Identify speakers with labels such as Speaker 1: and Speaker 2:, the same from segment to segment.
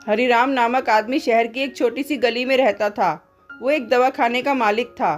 Speaker 1: हरिराम नामक आदमी शहर की एक छोटी सी गली में रहता था। वो एक दवाखाने का मालिक था।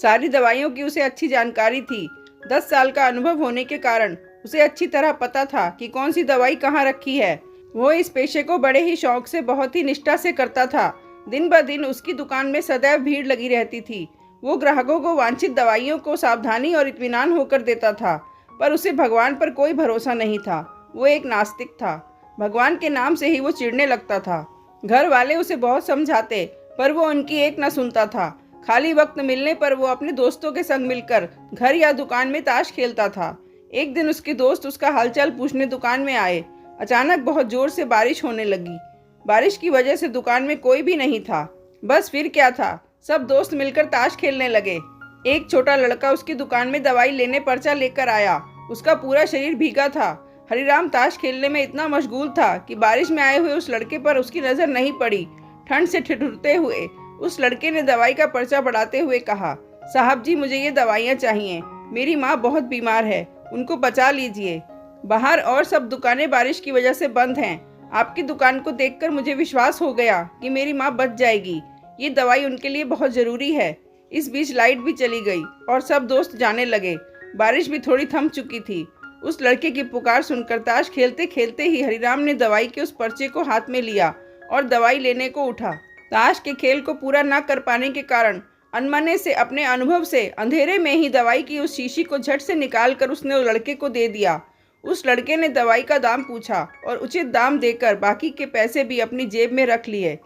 Speaker 1: सारी दवाइयों की उसे अच्छी जानकारी थी। 10 साल का अनुभव होने के कारण उसे अच्छी तरह पता था कि कौन सी दवाई कहाँ रखी है। वो इस पेशे को बड़े ही शौक से, बहुत ही निष्ठा से करता था। दिन ब दिन उसकी दुकान में सदैव भीड़ लगी रहती थी। वो ग्राहकों को वांछित दवाइयों को सावधानी और इत्मीनान होकर देता था, पर उसे भगवान पर कोई भरोसा नहीं था। वो एक नास्तिक था। भगवान के नाम से ही वो चिढ़ने लगता था। घर वाले उसे बहुत समझाते, पर वो उनकी एक न सुनता था। खाली वक्त मिलने पर वो अपने दोस्तों के संग मिलकर घर या दुकान में ताश खेलता था। एक दिन उसके दोस्त उसका हालचाल पूछने दुकान में आए। अचानक बहुत जोर से बारिश होने लगी। बारिश की वजह से दुकान में कोई भी नहीं था। बस फिर क्या था, सब दोस्त मिलकर ताश खेलने लगे। एक छोटा लड़का उसकी दुकान में दवाई लेने पर्चा लेकर आया। उसका पूरा शरीर भीगा था। हरिराम ताश खेलने में इतना मशगूल था कि बारिश में आए हुए उस लड़के पर उसकी नजर नहीं पड़ी। ठंड से ठिठुरते हुए उस लड़के ने दवाई का पर्चा बढ़ाते हुए कहा, साहब जी, मुझे ये दवाइयाँ चाहिए। मेरी माँ बहुत बीमार है, उनको बचा लीजिए। बाहर और सब दुकानें बारिश की वजह से बंद हैं। आपकी दुकान को देखकर मुझे विश्वास हो गया कि मेरी माँ बच जाएगी। ये दवाई उनके लिए बहुत ज़रूरी है। इस बीच लाइट भी चली गई और सब दोस्त जाने लगे। बारिश भी थोड़ी थम चुकी थी। उस लड़के की पुकार सुनकर ताश खेलते खेलते ही हरिराम ने दवाई के उस पर्चे को हाथ में लिया और दवाई लेने को उठा। ताश के खेल को पूरा न कर पाने के कारण अनमने से, अपने अनुभव से, अंधेरे में ही दवाई की उस शीशी को झट से निकाल कर उसने उस लड़के को दे दिया। उस लड़के ने दवाई का दाम पूछा और उचित दाम देकर बाकी के पैसे भी अपनी जेब में रख लिए।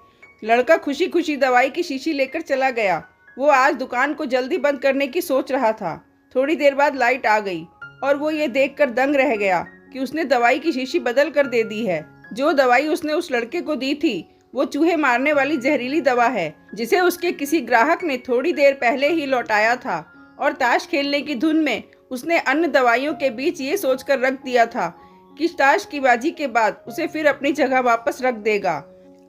Speaker 1: लड़का खुशी खुशी दवाई की शीशी लेकर चला गया। वो आज दुकान को जल्दी बंद करने की सोच रहा था। थोड़ी देर बाद लाइट आ गई और वो ये देखकर दंग रह गया कि उसने दवाई की शीशी बदल कर दे दी है। जो दवाई उसने उस लड़के को दी थी वो चूहे मारने वाली जहरीली दवा है, जिसे उसके किसी ग्राहक ने थोड़ी देर पहले ही लौटाया था। और ताश खेलने की धुन में उसने अन्य दवाइयों के बीच ये सोचकर रख दिया था कि ताश की बाजी के बाद उसे फिर अपनी जगह वापस रख देगा।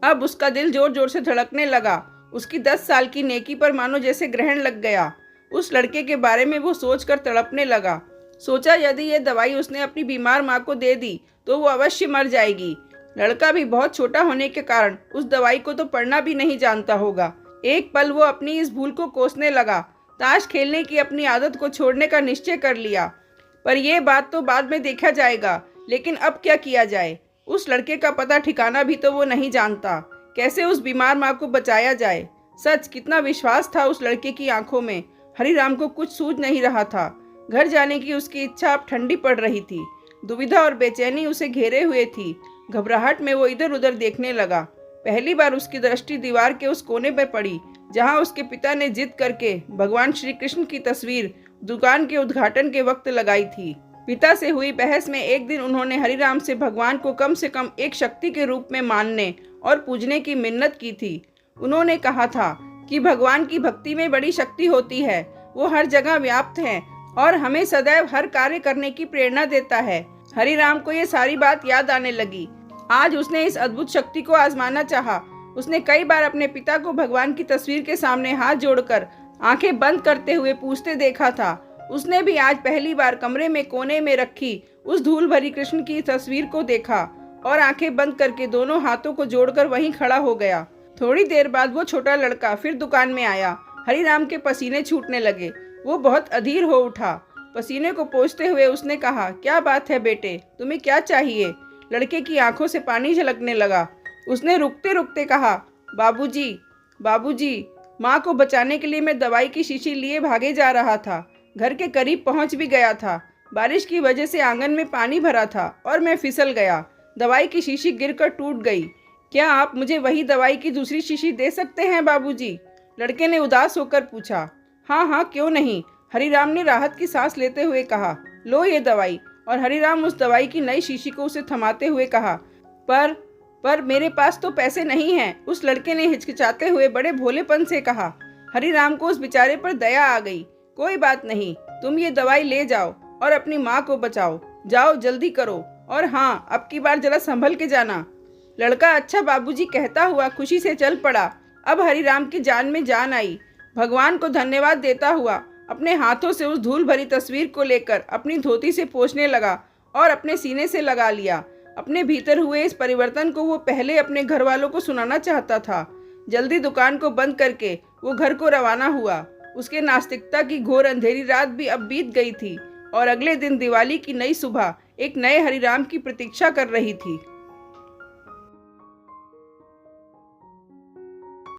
Speaker 1: अब उसका दिल जोर जोर से धड़कने लगा। उसकी 10 साल की नेकी पर मानो जैसे ग्रहण लग गया। उस लड़के के बारे में वो सोचकर तड़पने लगा। सोचा, यदि ये दवाई उसने अपनी बीमार माँ को दे दी तो वो अवश्य मर जाएगी। लड़का भी बहुत छोटा होने के कारण उस दवाई को तो पढ़ना भी नहीं जानता होगा। एक पल वो अपनी इस भूल को कोसने लगा। ताश खेलने की अपनी आदत को छोड़ने का निश्चय कर लिया। पर यह बात तो बाद में देखा जाएगा। लेकिन अब क्या किया जाए? उस लड़के का पता ठिकाना भी तो वो नहीं जानता। कैसे उस बीमार माँ को बचाया जाए? सच, कितना विश्वास था उस लड़के की आंखों में। हरिराम को कुछ सूझ नहीं रहा था। घर जाने की उसकी इच्छा अब ठंडी पड़ रही थी। दुविधा और बेचैनी उसे घेरे हुए थी। घबराहट में वो इधर उधर देखने लगा। पहली बार उसकी दृष्टि दीवार के उस कोने पर पड़ी जहां उसके पिता ने जिद करके भगवान श्री कृष्ण की तस्वीर दुकान के उद्घाटन के वक्त लगाई थी। पिता से हुई बहस में एक दिन उन्होंने हरिराम से भगवान को कम से कम एक शक्ति के रूप में मानने और पूजने की मिन्नत की थी। उन्होंने कहा था कि भगवान की भक्ति में बड़ी शक्ति होती है। वो हर जगह व्याप्त है और हमें सदैव हर कार्य करने की प्रेरणा देता है। हरिराम को ये सारी बात याद आने लगी। आज उसने इस अद्भुत शक्ति को आजमाना चाहा। उसने कई बार अपने पिता को भगवान की तस्वीर के सामने हाथ जोड़कर आंखें बंद करते हुए पूछते देखा था। उसने भी आज पहली बार कमरे में कोने में रखी उस धूल भरी कृष्ण की तस्वीर को देखा और आंखें बंद करके दोनों हाथों को जोड़कर वहीं खड़ा हो गया। थोड़ी देर बाद वो छोटा लड़का फिर दुकान में आया। हरिराम के पसीने छूटने लगे। वो बहुत अधीर हो उठा। पसीने को पोंछते हुए उसने कहा, क्या बात है बेटे, तुम्हें क्या चाहिए? लड़के की आंखों से पानी झलकने लगा। उसने रुकते रुकते कहा, बाबूजी, बाबूजी, माँ को बचाने के लिए मैं दवाई की शीशी लिए भागे जा रहा था। घर के करीब पहुँच भी गया था। बारिश की वजह से आंगन में पानी भरा था और मैं फिसल गया। दवाई की शीशी गिरकर टूट गई। क्या आप मुझे वही दवाई की दूसरी शीशी दे सकते हैं बाबूजी? लड़के ने उदास होकर पूछा। हाँ हाँ, क्यों नहीं, हरिराम ने राहत की सांस लेते हुए कहा। लो ये दवाई। और हरिराम उस दवाई की नई शीशी को उसे थमाते हुए कहा, पर मेरे पास तो पैसे नहीं हैं। उस लड़के ने हिचकिचाते हुए बड़े भोलेपन से कहा। हरिराम को उस बेचारे पर दया आ गई। कोई बात नहीं, तुम ये दवाई ले जाओ और अपनी माँ को बचाओ। जाओ, जल्दी करो, और हाँ, अब की बार जरा संभल के जाना। लड़का अच्छा बाबूजी कहता हुआ खुशी से चल पड़ा। अब हरिराम की जान में जान आई। भगवान को धन्यवाद देता हुआ अपने हाथों से उस धूल भरी तस्वीर को लेकर अपनी धोती से पोंछने लगा और अपने सीने से लगा लिया। अपने भीतर हुए इस परिवर्तन को वो पहले अपने घर वालों को सुनाना चाहता था। जल्दी दुकान को बंद करके वो घर को रवाना हुआ। उसके नास्तिकता की घोर अंधेरी रात भी अब बीत गई थी और अगले दिन दिवाली की नई सुबह एक नए हरिराम की प्रतीक्षा कर रही थी।